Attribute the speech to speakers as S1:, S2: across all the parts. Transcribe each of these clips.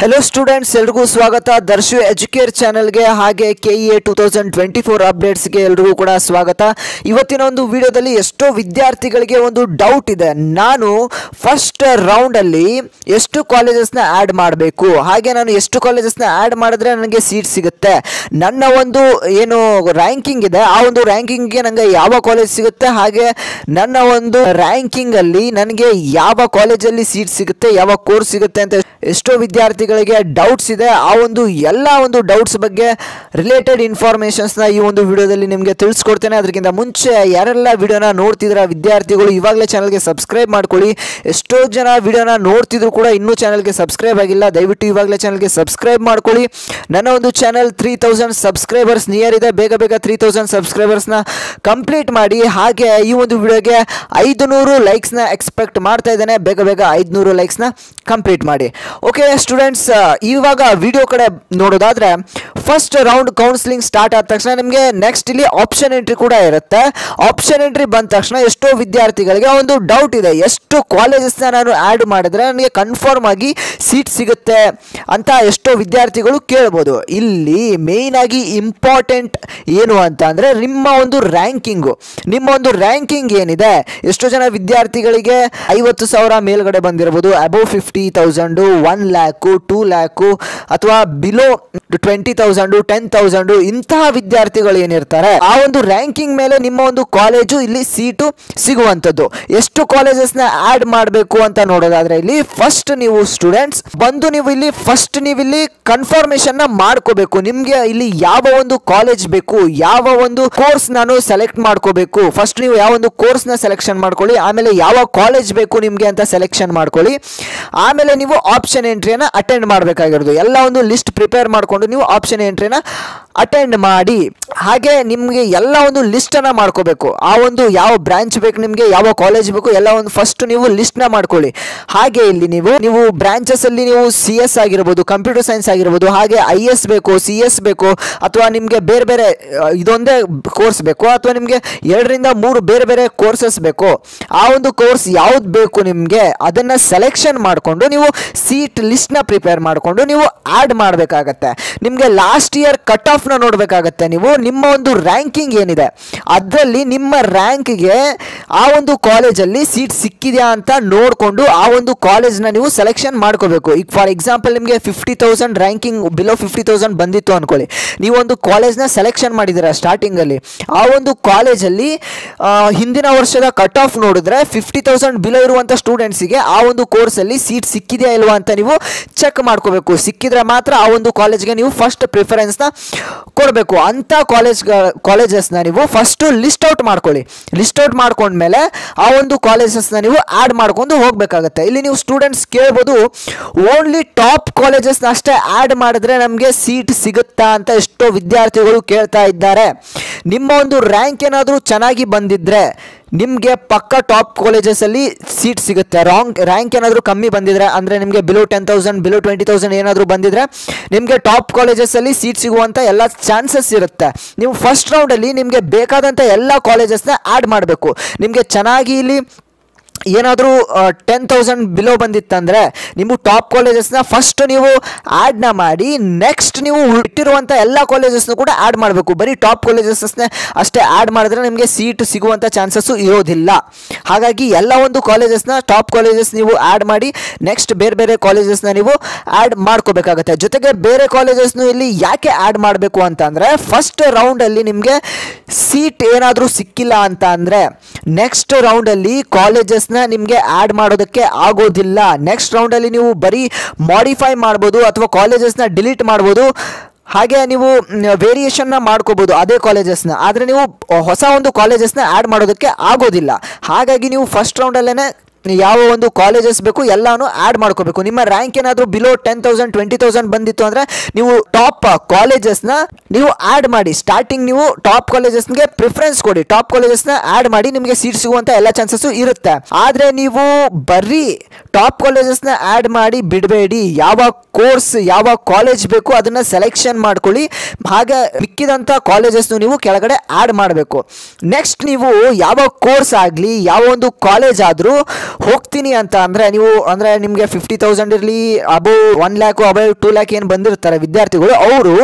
S1: Hello students एल्रिಗೂ स्वागत Darshu एजुकेर channel गे हागे KEA 2024 updates गे एल्रिಗೂ ಕೂಡ ಸ್ವಾಗತ। ಇವತ್ತಿನ ಒಂದು ವಿಡಿಯೋದಲ್ಲಿ ಎಷ್ಟೋ ವಿದ್ಯಾರ್ಥಿಗಳಿಗೆ ಒಂದು ಡೌಟ್ ಇದೆ, ನಾನು ಫಸ್ಟ್ ರೌಂಡ್ ಅಲ್ಲಿ ಎಷ್ಟು ಕಾಲೇಜಸ್ ನ ಆಡ್ ಮಾಡಬೇಕು, ಹಾಗೆ ನಾನು ಎಷ್ಟು ಕಾಲೇಜಸ್ ನ ಆಡ್ ಮಾಡಿದ್ರೆ ನನಗೆ ಸೀಟ್ ಸಿಗುತ್ತೆ, ನನ್ನ ಒಂದು ಏನು ರ್ಯಾಂಕಿಂಗ್ ಇದೆ ಆ ಒಂದು ರ್ಯಾಂಕಿಂಗ್ ಗೆ ನನಗೆ ಯಾವ ಕಾಲೇಜ್ ಸಿಗುತ್ತೆ, ಹಾಗೆ ನನ್ನ ಒಂದು ರ್ಯಾಂಕಿಂಗ್ ಅಲ್ಲಿ ನನಗೆ ಯಾವ ಕಾಲೇಜ್ ಅಲ್ಲಿ ಸೀಟ್ ಸಿಗುತ್ತೆ, ಯಾವ ಕೋರ್ಸ್ ಸಿಗುತ್ತೆ ಅಂತ ಎಷ್ಟೋ ವಿದ್ಯಾರ್ಥಿಗಳಿಗೆ ಡೌಟ್ಸ್ ಇದೆ। ಆ ಒಂದು ಎಲ್ಲ ಒಂದು ಡೌಟ್ಸ್ ಬಗ್ಗೆ ರಿಲೇಟೆಡ್ ಇನ್ಫಾರ್ಮೇಷನ್ಸ್ ನ ಈ ಒಂದು ವಿಡಿಯೋದಲ್ಲಿ ನಿಮಗೆ ತಿಳಿಸ್ಕೊಡ್ತೇನೆ। ಅದಕ್ಕಿಂತ ಮುಂಚೆ ಯಾರೆಲ್ಲ ವಿಡಿಯೋನ ನೋಡ್ತಿದ್ರ ವಿದ್ಯಾರ್ಥಿಗಳು ಇವಾಗಲೇ ಚಾನಲ್ಗೆ ಸಬ್ಸ್ಕ್ರೈಬ್ ಮಾಡ್ಕೊಳ್ಳಿ। ಎಷ್ಟೋ ಜನ ವಿಡಿಯೋನ ನೋಡ್ತಿದ್ರು ಕೂಡ ಇನ್ನೂ ಚಾನಲ್ಗೆ ಸಬ್ಸ್ಕ್ರೈಬ್ ಆಗಿಲ್ಲ, ದಯವಿಟ್ಟು ಇವಾಗಲೇ ಚಾನಲ್ಗೆ ಸಬ್ಸ್ಕ್ರೈಬ್ ಮಾಡ್ಕೊಳ್ಳಿ। ನನ್ನ ಒಂದು ಚಾನಲ್ 3000 ಸಬ್ಸ್ಕ್ರೈಬರ್ಸ್ ನಿಯರ್ ಇದೆ, ಬೇಗ ಬೇಗ 3000 ಸಬ್ಸ್ಕ್ರೈಬರ್ಸ್ ನ ಕಂಪ್ಲೀಟ್ ಮಾಡಿ। ಹಾಗೆ ಈ ಒಂದು ವಿಡಿಯೋಗೆ 500 ಲೈಕ್ಸ್ ನ ಎಕ್ಸ್ಪೆಕ್ಟ್ ಮಾಡ್ತಾ ಇದ್ದೇನೆ, ಬೇಗ ಬೇಗ 500 ಲೈಕ್ಸ್ ನ ಕಂಪ್ಲೀಟ್ ಮಾಡಿ। ಓಕೆ ಸ್ಟೂಡೆಂಟ್ಸ್, ಇವಾಗ ವಿಡಿಯೋ ಕಡೆ ನೋಡೋದಾದ್ರೆ ಫಸ್ಟ್ ರೌಂಡ್ ಕೌನ್ಸಿಲಿಂಗ್ ಸ್ಟಾರ್ಟ್ ಆದ ತಕ್ಷಣ ನಿಮಗೆ ನೆಕ್ಸ್ಟ್ ಇಲ್ಲಿ ಆಪ್ಷನ್ ಎಂಟ್ರಿ ಕೂಡ ಇರುತ್ತೆ। ಆಪ್ಷನ್ ಎಂಟ್ರಿ ಬಂದ ತಕ್ಷಣ ಎಷ್ಟೋ ವಿದ್ಯಾರ್ಥಿಗಳಿಗೆ ಒಂದು ಡೌಟ್ ಇದೆ, ಎಷ್ಟು ಕಾಲೇಜಸ್ ನಾನು ಆಡ್ ಮಾಡಿದ್ರೆ ನನಗೆ ಕನ್ಫರ್ಮ್ ಆಗಿ ಸೀಟ್ ಸಿಗುತ್ತೆ ಅಂತ ಎಷ್ಟೋ ವಿದ್ಯಾರ್ಥಿಗಳು ಕೇಳ್ಬೋದು। ಇಲ್ಲಿ ಮೇನ್ ಆಗಿ ಇಂಪಾರ್ಟೆಂಟ್ ಏನು ಅಂತ ಅಂದ್ರೆ ನಿಮ್ಮ ಒಂದು ರ್ಯಾಂಕಿಂಗ್ ಏನಿದೆ, ಎಷ್ಟೋ ಜನ ವಿದ್ಯಾರ್ಥಿಗಳಿಗೆ 50,000 ಮೇಲ್ಗಡೆ ಬಂದಿರಬಹುದು, ಅಬೌವ್ 50,000, 1 lakh, 2 lakh ಅಥವಾ ಬಿಲೋ 20,000, 10,000 ಇಂತಹ ವಿದ್ಯಾರ್ಥಿಗಳು ಏನಿರ್ತಾರೆ ಆ ಒಂದು ರ್ಯಾಂಕಿಂಗ್ ಮೇಲೆ ನಿಮ್ಮ ಒಂದು ಕಾಲೇಜು ಇಲ್ಲಿ ಸೀಟು ಸಿಗುವಂತದ್ದು। ಎಷ್ಟು ಕಾಲೇಜಸ್ ನ ಆಡ್ ಮಾಡಬೇಕು ಅಂತ ನೋಡೋದಾದ್ರೆ ಇಲ್ಲಿ ಫಸ್ಟ್ ನೀವು ಸ್ಟೂಡೆಂಟ್ಸ್ ಬಂದು ನೀವು ಇಲ್ಲಿ ಕನ್ಫರ್ಮೇಶನ್ ನ ಮಾಡ್ಕೋಬೇಕು, ನಿಮ್ಗೆ ಇಲ್ಲಿ ಯಾವ ಒಂದು ಕಾಲೇಜ್ ಬೇಕು, ಯಾವ ಒಂದು ಕೋರ್ಸ್ ನಾನು ಸೆಲೆಕ್ಟ್ ಮಾಡ್ಕೋಬೇಕು। ಫಸ್ಟ್ ನೀವು ಯಾವ ಒಂದು ಕೋರ್ಸ್ ನ ಸೆಲೆಕ್ಷನ್ ಮಾಡ್ಕೊಳ್ಳಿ, ಆಮೇಲೆ ಯಾವ ಕಾಲೇಜ್ ಬೇಕು ನಿಮ್ಗೆ ಅಂತ ಸೆಲೆಕ್ಷನ್ ಮಾಡ್ಕೊಳ್ಳಿ, ಆಮೇಲೆ ನೀವು ಆಪ್ಷನ್ ಎಂಟ್ರಿಯನ್ನ ಅಟೆಂಡ್ ಮಾಡಬೇಕಾಗಿರೋದು। ಎಲ್ಲ ಒಂದು ಲಿಸ್ಟ್ ಪ್ರಿಪೇರ್ ಮಾಡಿಕೊಂಡು ನೀವು ಆಪ್ಷನ್ ಎಂಟ್ರಿನ ಅಟೆಂಡ್ ಮಾಡಿ, ಹಾಗೆ ನಿಮಗೆ ಎಲ್ಲ ಒಂದು ಲಿಸ್ಟ್ ಅನ್ನ ಮಾಡ್ಕೋಬೇಕು, ಆ ಒಂದು ಯಾವ ಬ್ರಾಂಚ್ ಬೇಕು ನಿಮಗೆ, ಯಾವ ಕಾಲೇಜ್ ಬೇಕು ಎಲ್ಲ ಒಂದು ಫಸ್ಟ್ ನೀವು ಲಿಸ್ಟ್ ನ ಮಾಡ್ಕೊಳ್ಳಿ। ಹಾಗೆ ಇಲ್ಲಿ ನೀವು ಬ್ರಾಂಚಸ್ ಅಲ್ಲಿ ನೀವು CS ಆಗಿರಬಹುದು, ಕಂಪ್ಯೂಟರ್ ಸೈನ್ಸ್ ಆಗಿರಬಹುದು, ಹಾಗೆ IS ಬೇಕು, CS ಬೇಕು, ಅಥವಾ ನಿಮಗೆ ಬೇರೆ ಬೇರೆ ಇದೊಂದೇ ಕೋರ್ಸ್ ಬೇಕು, ಅಥವಾ ನಿಮಗೆ 2 ರಿಂದ 3 ಬೇರೆ ಬೇರೆ ಕೋರ್ಸಸ್ ಬೇಕು, ಆ ಒಂದು ಕೋರ್ಸ್ ಯಾವ್ದು ಬೇಕು ನಿಮಗೆ ಅದನ್ನ ಸೆಲೆಕ್ಷನ್ ಮಾಡಿಕೊಂಡು ನೀವು ಸೀಟ್ ಲಿಸ್ಟ್ ನ ಪ್ರಿಪೇರ್ ಮಾಡಿಕೊಂಡು ನೀವು ಆಡ್ ಮಾಡಬೇಕಾಗತ್ತೆ। ನಿಮಗೆ ಲಾಸ್ಟ್ ಇಯರ್ ಕಟ್ ಆಫ್ ನ ನೋಡಬೇಕಾಗತ್ತೆ, ನೀವು ನಿಮ್ಮ ಒಂದು ರ್ಯಾಂಕಿಂಗ್ ಏನಿದೆ ಅದರಲ್ಲಿ ನಿಮ್ಮ ರ್ಯಾಂಕ್ಗೆ ಆ ಒಂದು ಕಾಲೇಜಲ್ಲಿ ಸೀಟ್ ಸಿಕ್ಕಿದೆಯಾ ಅಂತ ನೋಡಿಕೊಂಡು ಆ ಒಂದು ಕಾಲೇಜ್ನ ನೀವು ಸೆಲೆಕ್ಷನ್ ಮಾಡ್ಕೋಬೇಕು। ಈಗ ಫಾರ್ ಎಕ್ಸಾಂಪಲ್ ನಿಮಗೆ 50,000 ರ್ಯಾಂಕಿಂಗ್ ಬಿಲೋ 50,000 ಬಂದಿತ್ತು ಅನ್ಕೊಳ್ಳಿ, ನೀವು ಒಂದು ಕಾಲೇಜ್ನ ಸೆಲೆಕ್ಷನ್ ಮಾಡಿದ್ದೀರಾ ಸ್ಟಾರ್ಟಿಂಗ್ ಅಲ್ಲಿ, ಆ ಒಂದು ಕಾಲೇಜಲ್ಲಿ ಹಿಂದಿನ ವರ್ಷದ ಕಟ್ ಆಫ್ ನೋಡಿದ್ರೆ 50,000 ಬಿಲೋ ಇರುವಂತ ಸ್ಟೂಡೆಂಟ್ಸ್ಗೆ ಆ ಒಂದು ಕೋರ್ಸ್ ಅಲ್ಲಿ ಸೀಟ್ ಸಿಕ್ಕಿದೆಯಾ ಇಲ್ವಾ ಅಂತ ನೀವು ಚೆಕ್ ಮಾಡ್ಕೋಬೇಕು। ಸಿಕ್ಕಿದ್ರೆ ಮಾತ್ರ ಆ ಒಂದು ಕಾಲೇಜ್ಗೆ ನೀವು ಫಸ್ಟ್ ಪ್ರಿಫರೆನ್ಸ್ ನ ಕೊಡಬೇಕು। ಅಂತ ಕಾಲೇಜಸ್ ನ ನೀವು ಫಸ್ಟ್ ಲಿಸ್ಟ್ ಔಟ್ ಮಾಡ್ಕೊಳ್ಳಿ, ಲಿಸ್ಟ್ ಔಟ್ ಮಾಡ್ಕೊಂಡ್ಮೇಲೆ ಆ ಒಂದು ಕಾಲೇಜಸ್ ನ ನೀವು ಆಡ್ ಮಾಡ್ಕೊಂಡು ಹೋಗ್ಬೇಕಾಗತ್ತೆ। ಇಲ್ಲಿ ನೀವು ಸ್ಟೂಡೆಂಟ್ಸ್ ಕೇಳ್ಬೋದು, ಓನ್ಲಿ ಟಾಪ್ ಕಾಲೇಜಸ್ ನ ಅಷ್ಟೇ ಆಡ್ ಮಾಡಿದ್ರೆ ನಮಗೆ ಸೀಟ್ ಸಿಗುತ್ತಾ ಅಂತ ಎಷ್ಟೋ ವಿದ್ಯಾರ್ಥಿಗಳು ಕೇಳ್ತಾ ಇದ್ದಾರೆ। ನಿಮ್ಮ ಒಂದು ರ್ಯಾಂಕ್ ಏನಾದರೂ ಚೆನ್ನಾಗಿ ಬಂದಿದ್ರೆ ನಿಮಗೆ ಪಕ್ಕ ಟಾಪ್ ಕಾಲೇಜಸ್ ಅಲ್ಲಿ ಸೀಟ್ ಸಿಗುತ್ತೆ। ರ್ಯಾಂಕ್ ಏನಾದರೂ ಕಮ್ಮಿ ಬಂದಿದ್ರೆ ಅಂದ್ರೆ ನಿಮಗೆ ಬಿಲೋ 10,000 ಬಿಲೋ 20,000 ಏನಾದರೂ ಬಂದಿದ್ರೆ ನಿಮಗೆ ಟಾಪ್ ಕಾಲೇಜಸ್ ಅಲ್ಲಿ ಸೀಟ್ ಸಿಗುವಂತ ಎಲ್ಲ ಚಾನ್ಸಸ್ ಇರುತ್ತೆ। ನೀವು ಫಸ್ಟ್ ರೌಂಡ್ ಅಲ್ಲಿ ನಿಮಗೆ ಬೇಕಾದಂತ ಎಲ್ಲ ಕಾಲೇಜಸ್ ನ ಆಡ್ ಮಾಡಬೇಕು। ನಿಮಗೆ ಚೆನ್ನಾಗಿ ಇಲ್ಲಿ ಏನಾದರೂ 10,000 ಬಿಲೋ ಬಂದಿತ್ತಂದ್ರೆ ನೀವು ಟಾಪ್ ಕಾಲೇಜಸ್ನ ಫಸ್ಟ್ ನೀವು ಆಡ್ ನ ಮಾಡಿ, ನೆಕ್ಸ್ಟ್ ನೀವು ಇಟ್ಟಿರುವಂಥ ಎಲ್ಲ ಕಾಲೇಜಸ್ನು ಕೂಡ ಆಡ್ ಮಾಡಬೇಕು। ಬರೀ ಟಾಪ್ ಕಾಲೇಜಸ್ನ ಅಷ್ಟೇ ಆಡ್ ಮಾಡಿದ್ರೆ ನಿಮಗೆ ಸೀಟ್ ಸಿಗುವಂಥ ಚಾನ್ಸಸ್ಸು ಇರೋದಿಲ್ಲ। ಹಾಗಾಗಿ ಎಲ್ಲ ಒಂದು ಕಾಲೇಜಸ್ನ ಟಾಪ್ ಕಾಲೇಜಸ್ ನೀವು ಆಡ್ ಮಾಡಿ, ನೆಕ್ಸ್ಟ್ ಬೇರೆ ಬೇರೆ ಕಾಲೇಜಸ್ನ ನೀವು ಆಡ್ ಮಾಡ್ಕೋಬೇಕಾಗತ್ತೆ। ಜೊತೆಗೆ ಬೇರೆ ಕಾಲೇಜಸ್ನು ಇಲ್ಲಿ ಯಾಕೆ ಆಡ್ ಮಾಡಬೇಕು ಅಂತ ಅಂದರೆ ಫಸ್ಟ್ ರೌಂಡಲ್ಲಿ ನಿಮಗೆ ಸೀಟ್ ಏನಾದರೂ ಸಿಕ್ಕಿಲ್ಲ ಅಂತ ಅಂದರೆ ನೆಕ್ಸ್ಟ್ ರೌಂಡಲ್ಲಿ ಕಾಲೇಜಸ್ ನಿಮಗೆ ಆಡ್ ಮಾಡೋದಕ್ಕೆ ಆಗೋದಿಲ್ಲ। ನೆಕ್ಸ್ಟ್ ರೌಂಡ್ ಅಲ್ಲಿ ನೀವು ಬರೀ ಮಾಡಿಫೈ ಮಾಡ್ಬೋದು ಅಥವಾ ಕಾಲೇಜಸ್ ನ ಡಿಲೀಟ್ ಮಾಡ್ಬೋದು, ಹಾಗೆ ನೀವು ವೇರಿಯೇಷನ್ ನ ಮಾಡ್ಕೋಬಹುದು ಅದೇ ಕಾಲೇಜಸ್ ನ, ಆದ್ರೆ ನೀವು ಹೊಸ ಒಂದು ಕಾಲೇಜಸ್ ನ ಆಡ್ ಮಾಡೋದಕ್ಕೆ ಆಗೋದಿಲ್ಲ। ಹಾಗಾಗಿ ನೀವು ಫಸ್ಟ್ ರೌಂಡ್ ಅಲ್ಲೇನೆ ಯಾವ ಒಂದು ಕಾಲೇಜಸ್ ಬೇಕು ಎಲ್ಲಾನು ಆಡ್ ಮಾಡ್ಕೋಬೇಕು। ನಿಮ್ಮ ರ್ಯಾಂಕ್ ಏನಾದರೂ ಬಿಲೋ 10,000 20,000 ಬಂದಿತ್ತು ಅಂದ್ರೆ ನೀವು ಟಾಪ್ ಕಾಲೇಜಸ್ ನ ನೀವು ಆಡ್ ಮಾಡಿ, ಸ್ಟಾರ್ಟಿಂಗ್ ನೀವು ಟಾಪ್ ಕಾಲೇಜಸ್ಗೆ ಪ್ರಿಫರೆನ್ಸ್ ಕೊಡಿ, ಟಾಪ್ ಕಾಲೇಜಸ್ ನ ಆಡ್ ಮಾಡಿ, ನಿಮಗೆ ಸೀಟ್ ಸಿಗುವಂತ ಎಲ್ಲ ಚಾನ್ಸಸ್ ಇರುತ್ತೆ। ಆದ್ರೆ ನೀವು ಬರೀ ಟಾಪ್ ಕಾಲೇಜಸ್ ನ ಆಡ್ ಮಾಡಿ ಬಿಡಬೇಡಿ, ಯಾವ ಕೋರ್ಸ್ ಯಾವ ಕಾಲೇಜ್ ಬೇಕು ಅದನ್ನ ಸೆಲೆಕ್ಷನ್ ಮಾಡ್ಕೊಳ್ಳಿ, ಹಾಗೆ ಮಿಕ್ಕಿದಂತ ಕಾಲೇಜಸ್ ನೀವು ಕೆಳಗಡೆ ಆಡ್ ಮಾಡಬೇಕು। ನೆಕ್ಸ್ಟ್ ನೀವು ಯಾವ ಕೋರ್ಸ್ ಆಗಲಿ ಯಾವ ಒಂದು ಕಾಲೇಜ್ ಆದ್ರೂ ಹೋಗ್ತೀನಿ ಅಂತ ಅಂದರೆ ನೀವು ಅಂದರೆ ನಿಮಗೆ 50,000 ಇರಲಿ ಅಬೌವ್ 1 ಲ್ಯಾಕು ಅಬೌವ್ 2 ಲ್ಯಾಕ್ ಏನು ಬಂದಿರ್ತಾರೆ ವಿದ್ಯಾರ್ಥಿಗಳು, ಅವರು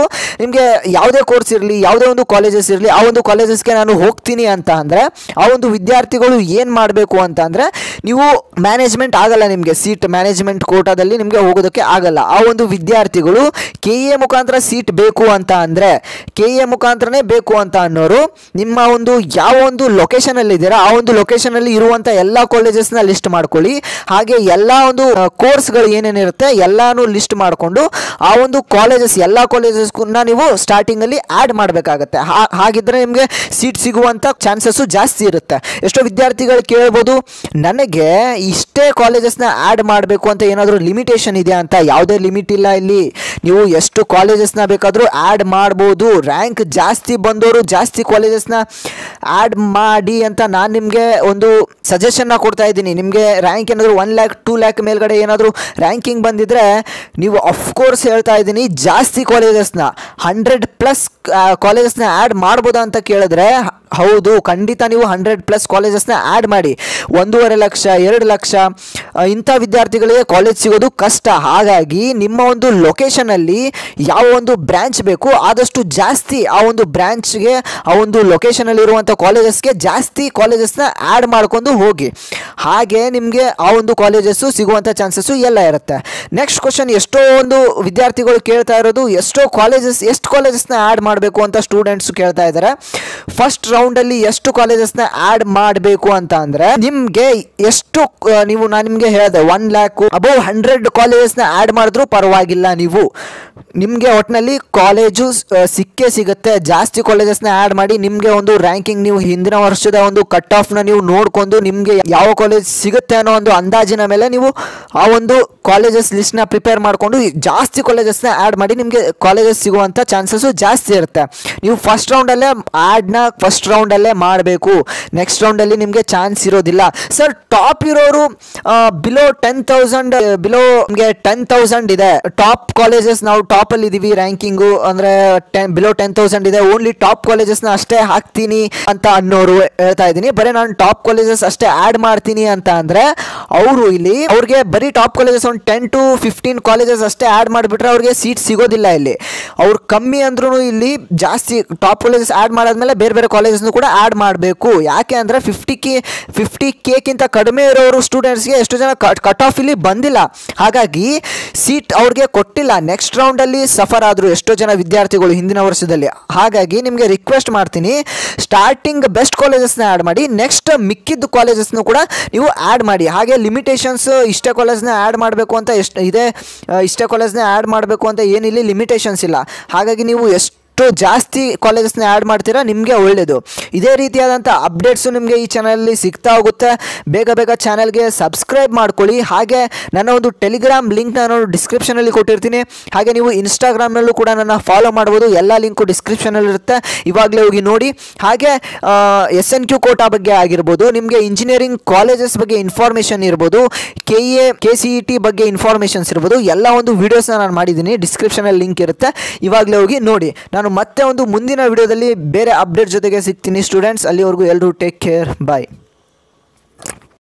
S1: ನಿಮಗೆ ಯಾವುದೇ ಕೋರ್ಸ್ ಇರಲಿ ಯಾವುದೇ ಒಂದು ಕಾಲೇಜಸ್ ಇರಲಿ ಆ ಒಂದು ಕಾಲೇಜಸ್ಗೆ ನಾನು ಹೋಗ್ತೀನಿ ಅಂತ ಅಂದರೆ ಆ ಒಂದು ವಿದ್ಯಾರ್ಥಿಗಳು ಏನು ಮಾಡಬೇಕು ಅಂತ ಅಂದರೆ ನೀವು ಮ್ಯಾನೇಜ್ಮೆಂಟ್ ಆಗಲ್ಲ, ನಿಮಗೆ ಸೀಟ್ ಮ್ಯಾನೇಜ್ಮೆಂಟ್ ಕೋಟಾದಲ್ಲಿ ನಿಮಗೆ ಹೋಗೋದಕ್ಕೆ ಆಗಲ್ಲ. ಆ ಒಂದು ವಿದ್ಯಾರ್ಥಿಗಳು KE ಮುಖಾಂತರ ಸೀಟ್ ಬೇಕು ಅಂತ ಅಂದರೆ KE ಮುಖಾಂತರನೇ ಬೇಕು ಅಂತ ಅನ್ನೋರು ನಿಮ್ಮ ಒಂದು ಯಾವ ಒಂದು ಲೊಕೇಶನಲ್ಲಿ ಇದ್ದೀರಾ ಆ ಒಂದು ಲೊಕೇಶನಲ್ಲಿ ಇರುವಂಥ ಎಲ್ಲ ಕಾಲೇಜಸ್ನ ಲಿಸ್ಟ್ ಮಾಡ್ಕೊಳ್ಳಿ. ಹಾಗೆ ಎಲ್ಲ ಒಂದು ಕೋರ್ಸ್ಗಳು ಏನೇನಿರುತ್ತೆ ಎಲ್ಲಾನು ಲಿಸ್ಟ್ ಮಾಡಿಕೊಂಡು ಆ ಒಂದು ಕಾಲೇಜಸ್ ಎಲ್ಲ ಕಾಲೇಜಸ್ನ ನೀವು ಸ್ಟಾರ್ಟಿಂಗಲ್ಲಿ ಆ್ಯಡ್ ಮಾಡಬೇಕಾಗತ್ತೆ. ಹಾಗಿದ್ರೆ ನಿಮಗೆ ಸೀಟ್ ಸಿಗುವಂಥ ಚಾನ್ಸಸ್ಸು ಜಾಸ್ತಿ ಇರುತ್ತೆ. ಎಷ್ಟೋ ವಿದ್ಯಾರ್ಥಿಗಳು ಕೇಳ್ಬೋದು, ನನಗೆ ಇಷ್ಟೇ ಕಾಲೇಜಸ್ನ ಆ್ಯಡ್ ಮಾಡಬೇಕು ಅಂತ ಏನಾದರೂ ಲಿಮಿಟೇಷನ್ ಇದೆಯಾ ಅಂತ. ಯಾವುದೇ ಲಿಮಿಟ್ ಇಲ್ಲ ಇಲ್ಲಿ. ನೀವು ಎಷ್ಟು ಕಾಲೇಜಸ್ನ ಬೇಕಾದರೂ ಆ್ಯಡ್ ಮಾಡ್ಬೋದು. ರ್ಯಾಂಕ್ ಜಾಸ್ತಿ ಬಂದವರು ಜಾಸ್ತಿ ಕಾಲೇಜಸ್ನ ಆ್ಯಡ್ ಮಾಡಿ ಅಂತ ನಾನು ನಿಮಗೆ ಒಂದು ಸಜೆಷನ್ನ ಕೊಡ್ತಾ ಇದ್ದೀನಿ. ನಿಮಗೆ ರ್ಯಾಂಕ್ ಏನಾದರೂ 1 ಲ್ಯಾಕ್ 2 ಲ್ಯಾಕ್ ಮೇಲ್ಗಡೆ ಏನಾದರೂ ರ್ಯಾಂಕಿಂಗ್ ಬಂದಿದ್ದರೆ ನೀವು ಅಫ್ಕೋರ್ಸ್ ಹೇಳ್ತಾ ಇದ್ದೀನಿ ಜಾಸ್ತಿ ಕಾಲೇಜಸ್ನ 100+ ಕಾಲೇಜಸ್ನ ಆ್ಯಡ್ ಮಾಡ್ಬೋದಾ ಅಂತ ಕೇಳಿದ್ರೆ ಹೌದು, ಖಂಡಿತ ನೀವು 100+ ಕಾಲೇಜಸ್ನ ಆ್ಯಡ್ ಮಾಡಿ. 1.5 ಲಕ್ಷ 2 ಲಕ್ಷ ಇಂಥ ವಿದ್ಯಾರ್ಥಿಗಳಿಗೆ ಕಾಲೇಜ್ ಸಿಗೋದು ಕಷ್ಟ. ಹಾಗಾಗಿ ನಿಮ್ಮ ಒಂದು ಲೊಕೇಶನಲ್ಲಿ ಯಾವ ಒಂದು ಬ್ರ್ಯಾಂಚ್ ಬೇಕು ಆದಷ್ಟು ಜಾಸ್ತಿ ಆ ಒಂದು ಬ್ರ್ಯಾಂಚ್ಗೆ ಆ ಒಂದು ಲೊಕೇಶನಲ್ಲಿರುವಂಥ ಕಾಲೇಜಸ್ಗೆ ಜಾಸ್ತಿ ಕಾಲೇಜಸ್ನ ಆ್ಯಡ್ ಮಾಡ್ಕೊಂಡು ಹೋಗಿ. ಹಾಗೆ ನಿಮಗೆ ಆ ಒಂದು ಕಾಲೇಜಸ್ಸು ಸಿಗುವಂಥ ಚಾನ್ಸಸ್ಸು ಎಲ್ಲ ಇರುತ್ತೆ. ನೆಕ್ಸ್ಟ್ ಕ್ವಶನ್, ಎಷ್ಟೋ ಒಂದು ವಿದ್ಯಾರ್ಥಿಗಳು ಕೇಳ್ತಾ ಇರೋದು ಎಷ್ಟು ಕಾಲೇಜಸ್ನ ಆ್ಯಡ್ ಮಾಡಬೇಕು ಅಂತ ಸ್ಟೂಡೆಂಟ್ಸ್ ಕೇಳ್ತಾ ಇದ್ದಾರೆ. ಫಸ್ಟ್ ರೌಂಡಲ್ಲಿ ಎಷ್ಟು ಕಾಲೇಜಸ್ನ ಆ್ಯಡ್ ಮಾಡಬೇಕು ಅಂತ ಅಂದರೆ ನಿಮಗೆ ಎಷ್ಟು ನಾನು ನಿಮಗೆ ಹೇಳಿದೆ 1 ಲ್ಯಾಕ್ ಅಬೌವ್ 100 ಕಾಲೇಜಸ್ನ ಆ್ಯಡ್ ಮಾಡಿದ್ರೂ ಪರವಾಗಿಲ್ಲ. ನಿಮಗೆ ಒಟ್ಟಿನಲ್ಲಿ ಕಾಲೇಜು ಸಿಕ್ಕೇ ಸಿಗುತ್ತೆ. ಜಾಸ್ತಿ ಕಾಲೇಜಸ್ನ ಆ್ಯಡ್ ಮಾಡಿ ನಿಮಗೆ ಒಂದು ರ್ಯಾಂಕಿಂಗ್, ನೀವು ಹಿಂದಿನ ವರ್ಷದ ಒಂದು ಕಟ್ ಆಫ್ನ ನೀವು ನೋಡಿಕೊಂಡು ನಿಮಗೆ ಯಾವ ಕಾಲೇಜ್ ಸಿಗುತ್ತೆ ಅನ್ನೋ ಒಂದು ಅಂದಾಜಿನ ಮೇಲೆ ನೀವು ಆ ಒಂದು ಕಾಲೇಜಸ್ ಲಿಸ್ಟ್ನ ಪ್ರಿಪೇರ್ ಮಾಡಿಕೊಂಡು ಜಾಸ್ತಿ ಕಾಲೇಜಸ್ನ ಆ್ಯಡ್ ಮಾಡಿ ನಿಮಗೆ ಕಾಲೇಜಸ್ ಸಿಗುವಂಥ ಚಾನ್ಸಸ್ಸು ಜಾಸ್ತಿ ಇರುತ್ತೆ. ನೀವು ಫಸ್ಟ್ ರೌಂಡಲ್ಲೇ ಮಾಡಬೇಕು. ನೆಕ್ಸ್ಟ್ ರೌಂಡಲ್ಲಿ ನಿಮಗೆ ಚಾನ್ಸ್ ಇರೋದಿಲ್ಲ. ಸರ್ ಟಾಪ್ ಇರೋರು ಬಿಲೋ 10,000 ಇದೆ. ಟಾಪ್ ಕಾಲೇಜಸ್ ನಾವು ಟಾಪಲ್ಲಿ ಇದ್ದೀವಿ, ರ್ಯಾಂಕಿಂಗು ಅಂದರೆ ಬಿಲೋ 10,000 ಇದೆ, ಓನ್ಲಿ ಟಾಪ್ ಕಾಲೇಜಸ್ನ ಅಷ್ಟೇ ಹಾಕ್ತೀನಿ ಅಂತ ಅನ್ನೋರು ಹೇಳ್ತಾ ಇದ್ದೀನಿ. ಬರೀ ನಾನು ಟಾಪ್ ಕಾಲೇಜಸ್ ಅಷ್ಟೇ ಆ್ಯಡ್ ಮಾಡ್ತೀನಿ ಅಂತ ಅಂದರೆ ಅವ್ರಿಗೆ ಬರೀ ಟಾಪ್ ಕಾಲೇಜಸ್ ಒಂದು 10 to 15 ಕಾಲೇಜಸ್ ಅಷ್ಟೇ ಆ್ಯಡ್ ಮಾಡಿಬಿಟ್ರೆ ಅವ್ರಿಗೆ ಸೀಟ್ ಸಿಗೋದಿಲ್ಲ. ಇಲ್ಲಿ ಅವ್ರು ಕಮ್ಮಿ ಅಂದ್ರೂ ಇಲ್ಲಿ ಜಾಸ್ತಿ ಟಾಪ್ ಕಾಲೇಜಸ್ ಆ್ಯಡ್ ಮಾಡಾದ್ಮೇಲೆ ಬೇರೆ ಬೇರೆ ಕಾಲೇಜಸ್ನು ಕೂಡ ಆ್ಯಡ್ ಮಾಡಬೇಕು. ಯಾಕೆ ಅಂದರೆ 50K ಕಡಿಮೆ ಇರೋರು ಸ್ಟೂಡೆಂಟ್ಸ್ಗೆ ಎಷ್ಟು ಜನ ಕಟ್ ಆಫ್ ಇಲ್ಲಿ ಬಂದಿಲ್ಲ, ಹಾಗಾಗಿ ಸೀಟ್ ಅವ್ರಿಗೆ ಕೊಟ್ಟಿಲ್ಲ. ನೆಕ್ಸ್ಟ್ ರೌಂಡಲ್ಲಿ ಸಫರ್ ಆದರು ಎಷ್ಟೋ ಜನ ವಿದ್ಯಾರ್ಥಿಗಳು ಹಿಂದಿನ ವರ್ಷದಲ್ಲಿ. ಹಾಗಾಗಿ ನಿಮಗೆ ರಿಕ್ವೆಸ್ಟ್ ಮಾಡ್ತೀನಿ, ಸ್ಟಾರ್ಟಿಂಗ್ ಬೆಸ್ಟ್ ಕಾಲೇಜಸ್ನ ಆ್ಯಡ್ ಮಾಡಿ, ನೆಕ್ಸ್ಟ್ ಮಿಕ್ಕಿದ್ದು ಕಾಲೇಜಸ್ನು ಕೂಡ ನೀವು ಆ್ಯಡ್ ಮಾಡಿ. ಹಾಗೆ ಲಿಮಿಟೇಷನ್ಸ್ ಇಷ್ಟೇ ಕಾಲೇಜ್ನ ಆ್ಯಡ್ ಮಾಡಬೇಕು ಅಂತ ಇಷ್ಟೇ ಕಾಲೇಜ್ನ ಆ್ಯಡ್ ಮಾಡಬೇಕು ಅಂತ ಏನಿಲ್ಲ, ಲಿಮಿಟೇಷನ್ಸ್ ಇಲ್ಲ. ಹಾಗಾಗಿ ನೀವು ಎಷ್ಟು ಜಾಸ್ತಿ ಕಾಲೇಜಸ್ನ ಆ್ಯಡ್ ಮಾಡ್ತೀರಾ ನಿಮಗೆ ಒಳ್ಳೆಯದು. ಇದೇ ರೀತಿಯಾದಂಥ ಅಪ್ಡೇಟ್ಸು ನಿಮಗೆ ಈ ಚಾನಲಲ್ಲಿ ಸಿಗ್ತಾ ಹೋಗುತ್ತೆ. ಬೇಗ ಚಾನಲ್ಗೆ ಸಬ್ಸ್ಕ್ರೈಬ್ ಮಾಡ್ಕೊಳ್ಳಿ. ಹಾಗೆ ನನ್ನ ಒಂದು ಟೆಲಿಗ್ರಾಮ್ ಲಿಂಕ್ ನಾನು ಡಿಸ್ಕ್ರಿಪ್ಷನಲ್ಲಿ ಕೊಟ್ಟಿರ್ತೀನಿ. ಹಾಗೆ ನೀವು ಇನ್ಸ್ಟಾಗ್ರಾಮ್ನಲ್ಲೂ ಕೂಡ ನನ್ನ ಫಾಲೋ ಮಾಡ್ಬೋದು. ಎಲ್ಲ ಲಿಂಕು ಡಿಸ್ಕ್ರಿಪ್ಷನಲ್ಲಿರುತ್ತೆ, ಇವಾಗಲೇ ಹೋಗಿ ನೋಡಿ. ಹಾಗೆ SNQ ಕೋಟಾ ಬಗ್ಗೆ ಆಗಿರ್ಬೋದು, ನಿಮಗೆ ಇಂಜಿನಿಯರಿಂಗ್ ಕಾಲೇಜಸ್ ಬಗ್ಗೆ ಇನ್ಫಾರ್ಮೇಷನ್ ಇರ್ಬೋದು, KA KCET ಬಗ್ಗೆ ಇನ್ಫಾರ್ಮೇಷನ್ಸ್ ಇರ್ಬೋದು, ಎಲ್ಲ ಒಂದು ವೀಡಿಯೋಸ್ನ ನಾನು ಮಾಡಿದ್ದೀನಿ. ಡಿಸ್ಕ್ರಿಪ್ಷನಲ್ಲಿ ಲಿಂಕ್ ಇರುತ್ತೆ, ಇವಾಗಲೇ ಹೋಗಿ ನೋಡಿ. ನಾನು ಮತ್ತೆ ಒಂದು ಮುಂದಿನ ವಿಡಿಯೋದಲ್ಲಿ ಬೇರೆ ಅಪ್ಡೇಟ್ ಜೊತೆಗೆ ಸಿಗ್ತೀನಿ ಸ್ಟೂಡೆಂಟ್ಸ್. ಅಲ್ಲಿವರೆಗೂ ಎಲ್ಲರೂ ಟೇಕ್ ಕೇರ್, ಬಾಯ್.